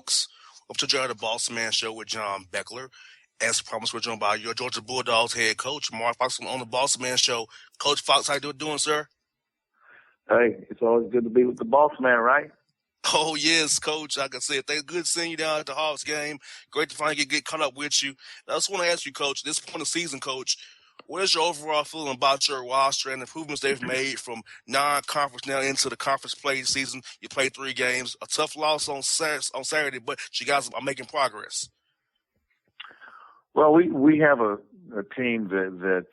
folks? Welcome to the Bossman Show with John Beckler. As promised, we're joined by your Georgia Bulldogs head coach, Mark Fox, on the Bossman Show. Coach Fox, how you doing, sir? Hey, it's always good to be with the boss man, right? Oh, yes, Coach. Like I said, thank good seeing you down at the Hawks game. Great to finally get caught up with you. I just want to ask you, Coach, this point of the season, Coach, what is your overall feeling about your roster and improvements they've made from non-conference now into the conference play season? You played 3 games, a tough loss on Saturday, but you guys are making progress. Well, we have a team that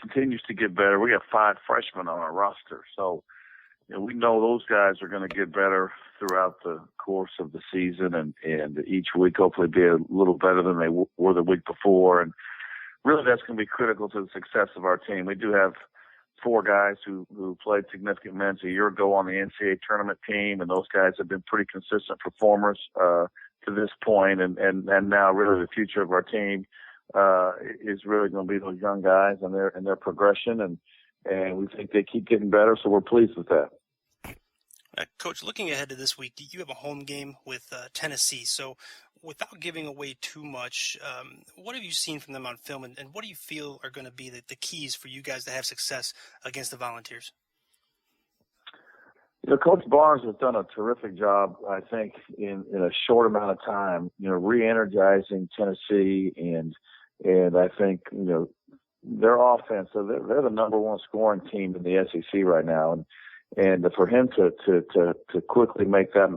continues to get better. We have 5 freshmen on our roster, so we know those guys are going to get better throughout the course of the season, and each week hopefully be a little better than they were the week before. And really, that's going to be critical to the success of our team. We do have 4 guys who played significant minutes a year ago on the NCAA tournament team, and those guys have been pretty consistent performers to this point. And now, really, the future of our team is really going to be those young guys and their progression, and we think they keep getting better. So we're pleased with that. Coach, looking ahead to this week, you have a home game with Tennessee. So without giving away too much, what have you seen from them on film, and what do you feel are going to be the keys for you guys to have success against the Volunteers? Coach Barnes has done a terrific job, I think, in a short amount of time, re-energizing Tennessee, and I think, their offense, so they're the number 1 scoring team in the SEC right now, and for him to quickly make that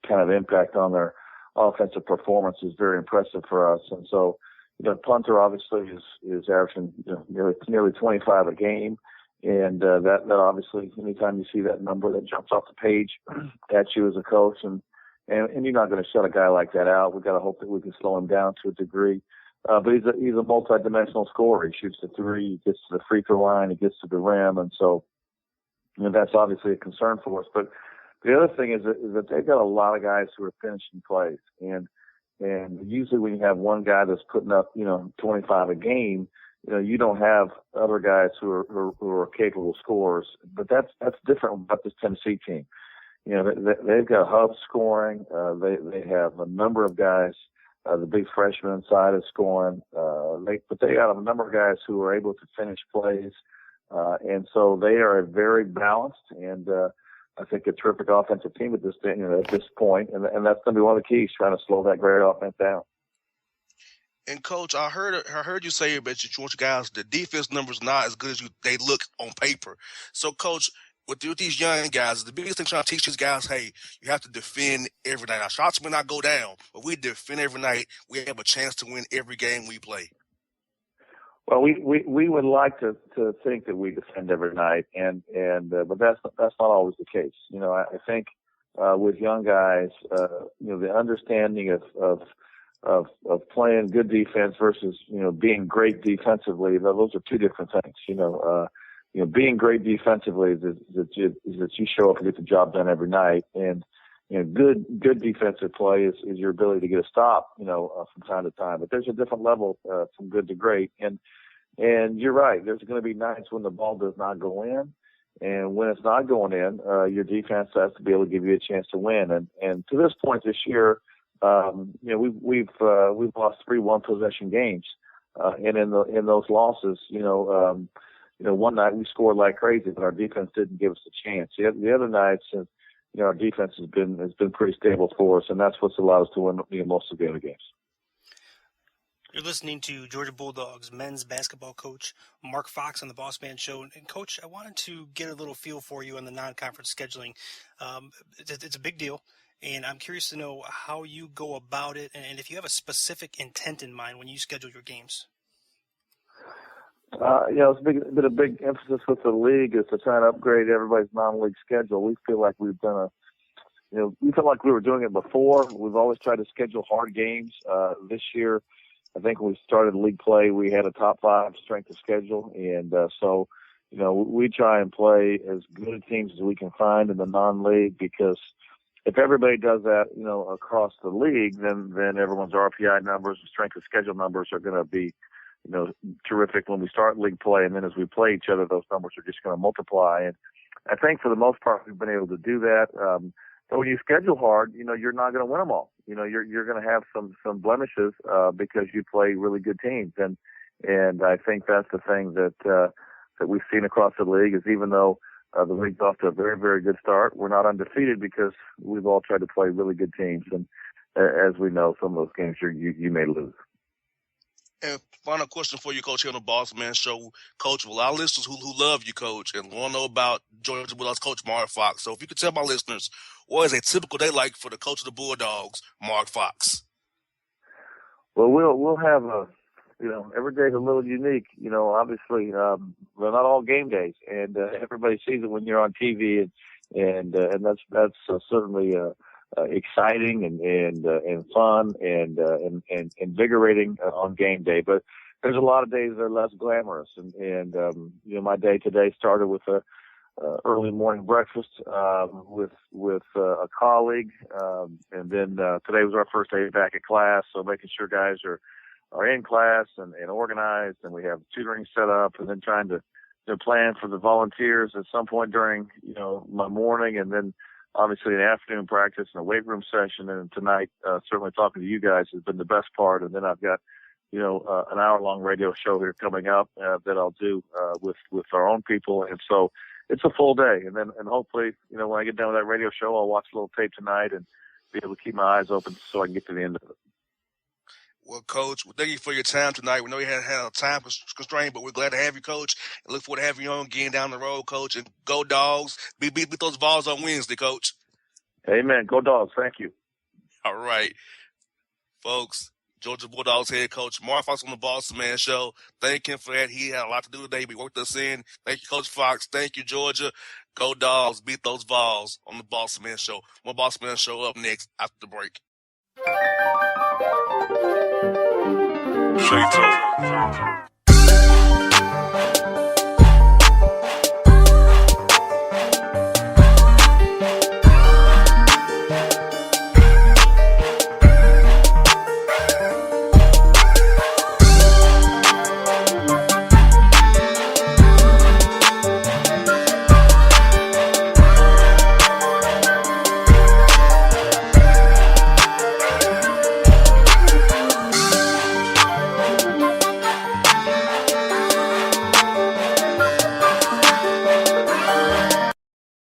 kind of impact on their offensive performance is very impressive for us. And so, punter obviously is averaging nearly 25 a game, and that obviously, anytime you see that number, that jumps off the page at you as a coach, and you're not going to shut a guy like that out. We've got to hope that we can slow him down to a degree. But he's a multi-dimensional scorer. He shoots the 3, he gets to the free throw line, he gets to the rim, and so that's obviously a concern for us. But the other thing is that they've got a lot of guys who are finishing plays, and usually when you have one guy that's putting up 25 a game, you don't have other guys who are capable scorers. But that's different about this Tennessee team. They've got hub scoring. They have a number of guys. The big freshman side is scoring, but they got a number of guys who are able to finish plays, and so they are very balanced, and I think a terrific offensive team at this point, and that's going to be one of the keys, trying to slow that great offense down. And Coach, I heard you say that you want your guys, the defense numbers not as good as they look on paper. So, Coach, with these young guys, the biggest thing trying to teach these guys, hey, you have to defend every night. Our shots may not go down, but we defend every night. We have a chance to win every game we play. Well, we would like to think that we defend every night, but that's not always the case. I think with young guys, the understanding of playing good defense versus being great defensively, those are 2 different things. Being great defensively is that you show up and get the job done every night, and good defensive play is your ability to get a stop, from time to time. But there's a different level from good to great, and you're right. There's going to be nights when the ball does not go in, and when it's not going in, your defense has to be able to give you a chance to win. And to this point this year, we've lost 3 1-possession games, and in those losses, one night we scored like crazy, but our defense didn't give us a chance. The other nights, our defense has been pretty stable for us, and that's what's allowed us to win most of the other games. You're listening to Georgia Bulldogs men's basketball coach Mark Fox on the Bossman Show. And Coach, I wanted to get a little feel for you on the non-conference scheduling. It's a big deal, and I'm curious to know how you go about it, and if you have a specific intent in mind when you schedule your games. It's been a big emphasis with the league is to try and upgrade everybody's non-league schedule. We feel like we felt like we were doing it before. We've always tried to schedule hard games. This year, I think when we started league play, we had a top 5 strength of schedule, and so we try and play as good teams as we can find in the non-league, because if everybody does that, across the league, then everyone's RPI numbers and strength of schedule numbers are going to be terrific when we start league play, and then as we play each other, those numbers are just going to multiply. And I think for the most part, we've been able to do that. But when you schedule hard, you're not going to win them all. You're going to have some blemishes because you play really good teams, and I think that's the thing that we've seen across the league is even though the league's off to a very, very good start, we're not undefeated because we've all tried to play really good teams, and as we know, some of those games you may lose. And final question for you, Coach, here on the Bossman Show. Coach, a lot of listeners who love you, Coach, and want to know about Georgia Bulldogs Coach Mark Fox. So if you could tell my listeners, what is a typical day like for the coach of the Bulldogs, Mark Fox? Well, we'll have every day's a little unique. Obviously, they're not all game days, and everybody sees it when you're on TV, and that's certainly exciting and fun and invigorating on game day. But there's a lot of days that are less glamorous, and my day today started with a early morning breakfast with a colleague, and then today was our first day back at class, so making sure guys are in class and organized, and we have tutoring set up, and then trying to plan for the volunteers at some point during my morning, and then obviously an afternoon practice and a weight room session, and tonight certainly talking to you guys has been the best part. And then I've got an hour-long radio show here coming up that I'll do with our own people, and so it's a full day. And hopefully when I get done with that radio show, I'll watch a little tape tonight and be able to keep my eyes open so I can get to the end of it. Well, Coach, thank you for your time tonight. We know you had a time constraint, but we're glad to have you, Coach, and look forward to having you on again down the road, Coach. And go Dogs. Beat those Vols on Wednesday, Coach. Amen. Go Dogs. Thank you. All right. Folks, Georgia Bulldogs head coach Mark Fox on the Bossman Show. Thank him for that. He had a lot to do today. He worked us in. Thank you, Coach Fox. Thank you, Georgia. Go Dogs. Beat those Vols on the Bossman Show. More Bossman Show up next after the break. Shake